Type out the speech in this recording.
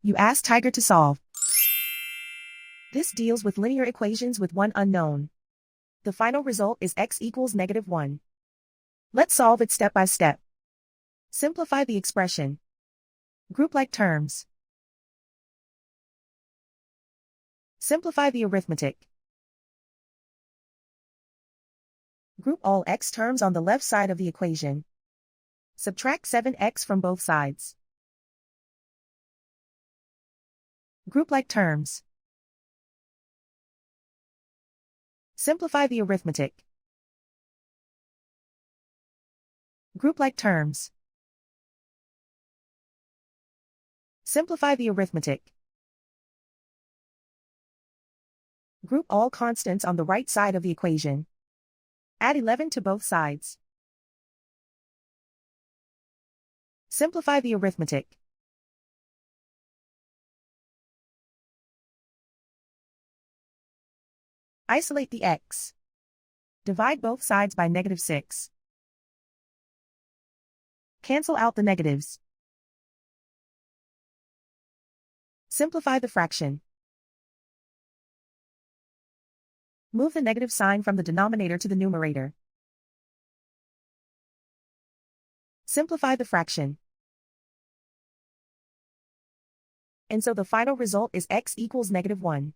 You ask Tiger to solve. This deals with linear equations with one unknown. The final result is x equals -1. Let's solve it step by step. Simplify the expression. Group like terms. Simplify the arithmetic. Group all x terms on the left side of the equation. Subtract 7x from both sides. Group like terms. Simplify the arithmetic. Group like terms. Simplify the arithmetic. Group all constants on the right side of the equation. Add 11 to both sides. Simplify the arithmetic. Isolate the x. Divide both sides by -6. Cancel out the negatives. Simplify the fraction. Move the negative sign from the denominator to the numerator. Simplify the fraction. And so the final result is x equals -1.